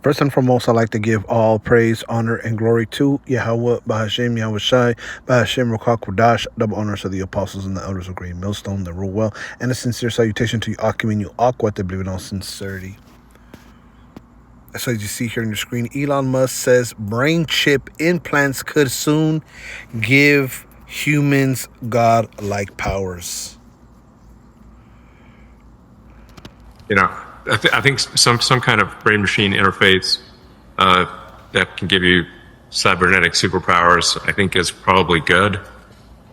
First and foremost, I'd like to give all praise, honor, and glory to Yahweh, Bahashem, Yahweh Shai, Bahashem, Ruach Kodash, double honors to the apostles and the elders of Great Millstone that rule well, and a sincere salutation to you, Akim and you, Aqua, to believe in all sincerity. So as you see here on your screen, Elon Musk says brain chip implants could soon give humans God-like powers. I think some kind of brain machine interface that can give you cybernetic superpowers, I think, is probably good.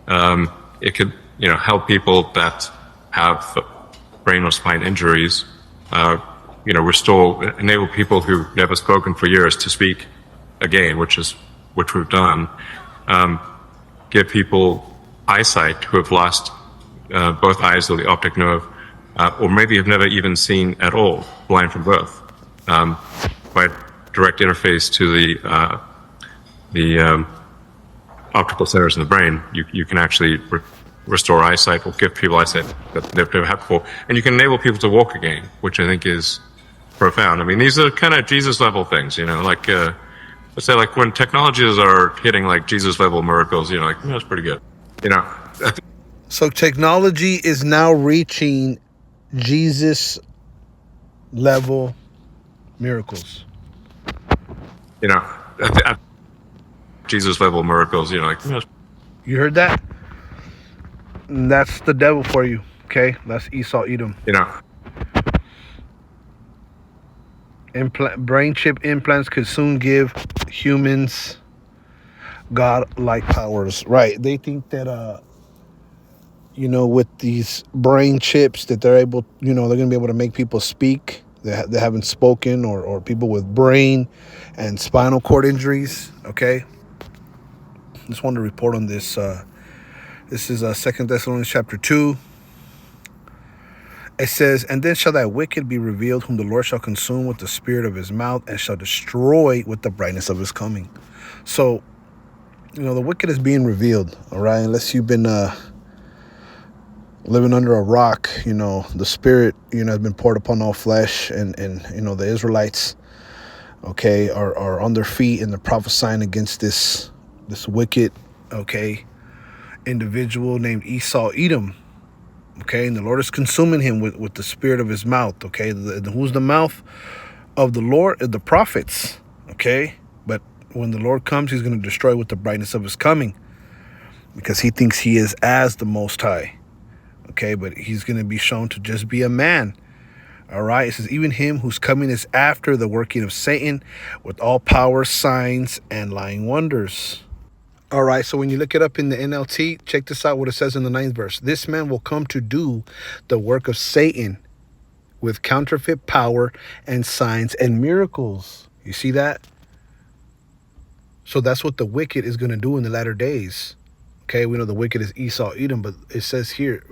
It could, help people that have brain or spine injuries. Enable people who've never spoken for years to speak again, which we've done. Give people eyesight who have lost both eyes or the optic nerve. Or maybe have never even seen at all, blind from birth, by direct interface to the optical centers in the brain. You can actually restore eyesight or give people eyesight that they've never had before, and you can enable people to walk again, which I think is profound. I mean, these are kind of Jesus level things, like let's say like when technologies are hitting like Jesus level miracles, that's pretty good, So technology is now reaching Jesus level miracles. Jesus level miracles, You heard that? And that's the devil for you, okay? That's Esau Edom. Brain chip implants could soon give humans God-like powers. Right. They think that with these brain chips that they're able, they're going to be able to make people speak. They haven't spoken, or people with brain and spinal cord injuries. Okay. Just wanted to report on this. This is 2 Thessalonians chapter 2. It says, "And then shall that wicked be revealed, whom the Lord shall consume with the spirit of his mouth, and shall destroy with the brightness of his coming." So, the wicked is being revealed. All right. Unless you've been living under a rock, the spirit, has been poured upon all flesh, and the Israelites, okay, are on their feet, and they're prophesying against this wicked, okay, individual named Esau Edom, okay, and the Lord is consuming him with the spirit of his mouth, okay. Who's the mouth of the Lord? The prophets, okay. But when the Lord comes, he's going to destroy with the brightness of his coming, because he thinks he is as the Most High. Okay, but he's going to be shown to just be a man. All right. It says, even him whose coming is after the working of Satan with all power, signs, and lying wonders. All right. So when you look it up in the NLT, check this out what it says in the 9th verse. This man will come to do the work of Satan with counterfeit power and signs and miracles. You see that? So that's what the wicked is going to do in the latter days. Okay, we know the wicked is Esau Edom, but it says here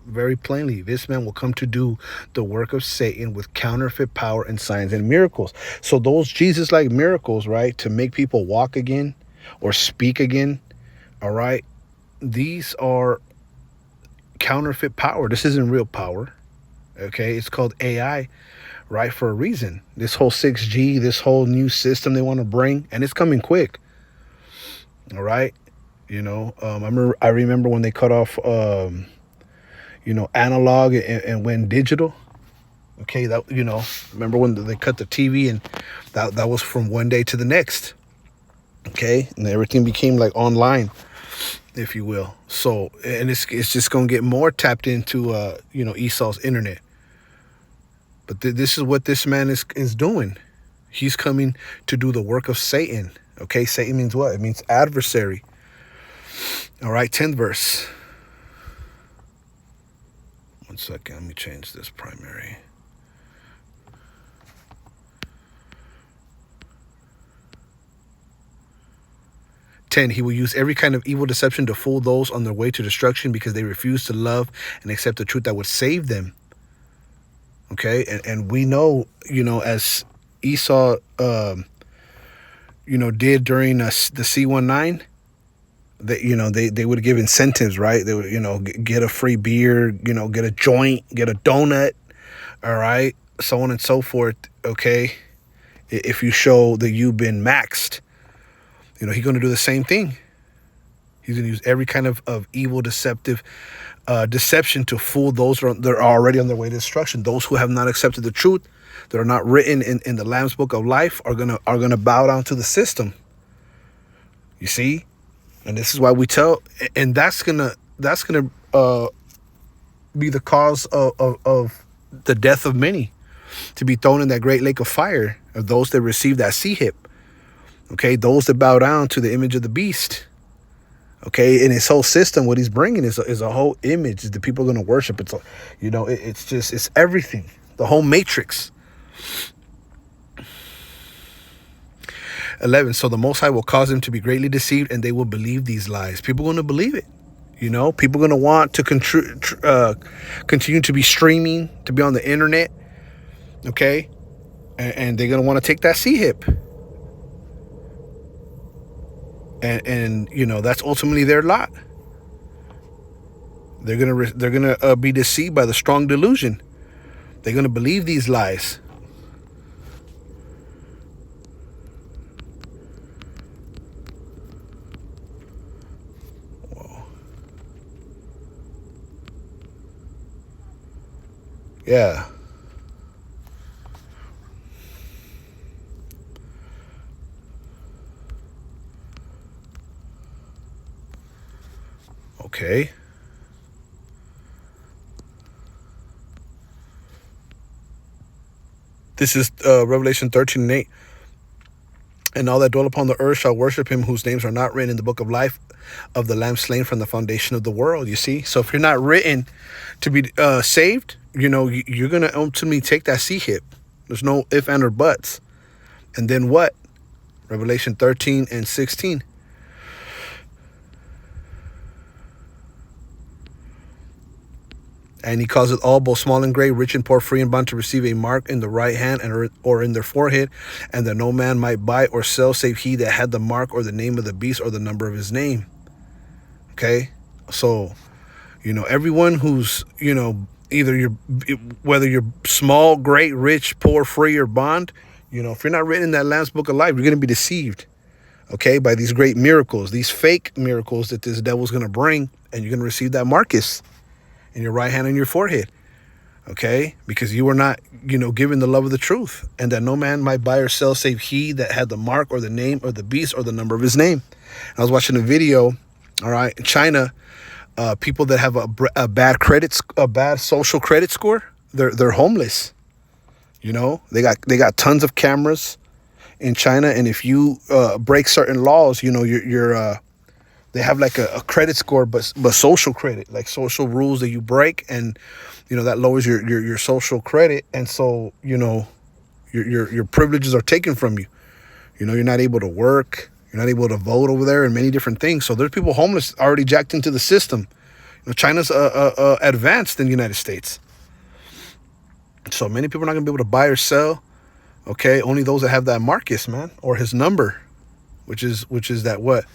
very plainly, this man will come to do the work of Satan with counterfeit power and signs and miracles. So those Jesus-like miracles, right, to make people walk again or speak again, all right, these are counterfeit power. This isn't real power, okay? It's called AI, right, for a reason. This whole 6G, this whole new system they want to bring, and it's coming quick, all right? I remember when they cut off, analog and went digital. Okay, that remember when they cut the TV, and that was from one day to the next. Okay, and everything became like online, if you will. So, and it's just gonna get more tapped into Esau's internet. But this is what this man is doing. He's coming to do the work of Satan. Okay, Satan means what? It means adversary. All right, 10th verse. One second, let me change this primary. He will use every kind of evil deception to fool those on their way to destruction, because they refuse to love and accept the truth that would save them. Okay, and we know, as Esau, did during the C19, they would give incentives, right? They would, get a free beer, get a joint, get a donut, all right, so on and so forth, okay? If you show that you've been maxed, he's going to do the same thing. He's going to use every kind of evil, deception to fool those that are already on their way to destruction. Those who have not accepted the truth, that are not written in the Lamb's Book of Life, are gonna bow down to the system. You see, and this is why we tell, and that's gonna be the cause of the death of many, to be thrown in that great lake of fire, of those that receive that sea hip. Okay, those that bow down to the image of the beast. Okay, in his whole system, what he's bringing is a whole image that people are going to worship. It's, it's everything, the whole matrix. 11. So the Most High will cause them to be greatly deceived, and they will believe these lies. People are going to believe it. People are going to want to continue to be streaming, to be on the internet. Okay, and they're going to want to take that sea hip. And that's ultimately their lot. They're gonna be deceived by the strong delusion. They're gonna believe these lies. Whoa. Yeah. Okay. This is Revelation 13:8. And all that dwell upon the earth shall worship him whose names are not written in the book of life of the Lamb slain from the foundation of the world. You see? So if you're not written to be saved, you're going to ultimately take that sea hip. There's no if, and, or buts. And then what? Revelation 13:16. And he causeth all, both small and great, rich and poor, free and bond, to receive a mark in the right hand or in their forehead, and that no man might buy or sell save he that had the mark or the name of the beast or the number of his name. Okay? So, everyone who's, whether you're small, great, rich, poor, free, or bond, if you're not written in that Lamb's Book of Life, you're going to be deceived. Okay? By these great miracles, these fake miracles that this devil's going to bring, and you're going to receive that Marcus in your right hand and your forehead. Okay? Because you were not, given the love of the truth, and that no man might buy or sell save he that had the mark or the name or the beast or the number of his name. I was watching a video, all right, in China, people that have a bad social credit score, they're homeless. They got tons of cameras in China, and if you break certain laws, you're they have like a credit score, but social credit, like social rules that you break, and that lowers your social credit, and so your privileges are taken from you. You're not able to work, you're not able to vote over there, and many different things. So there's people homeless already jacked into the system. China's advanced in the United States, so many people are not gonna be able to buy or sell. Okay, only those that have that Marcus, man, or his number, which is that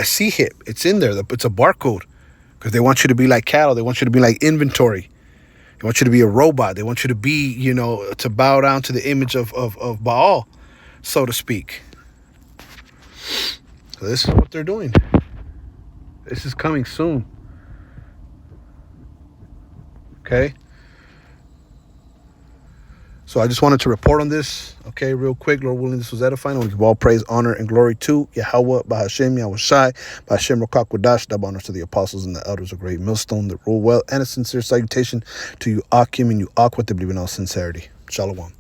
sea hip. It's in there. It's a barcode, because they want you to be like cattle. They want you to be like inventory. They want you to be a robot. They want you to be, to bow down to the image of Baal, so to speak. So this is what they're doing. This is coming soon. Okay. So I just wanted to report on this, okay, real quick. Lord willing, this was edifying. I want to give all praise, honor, and glory to Yahweh, Bahashem, Yahushai, Bahashem, Rokak, Wadash, double honors to the apostles and the elders of Great Millstone that rule well, and a sincere salutation to you, Akim, and you, Ak, what they believe in all sincerity. Shalom.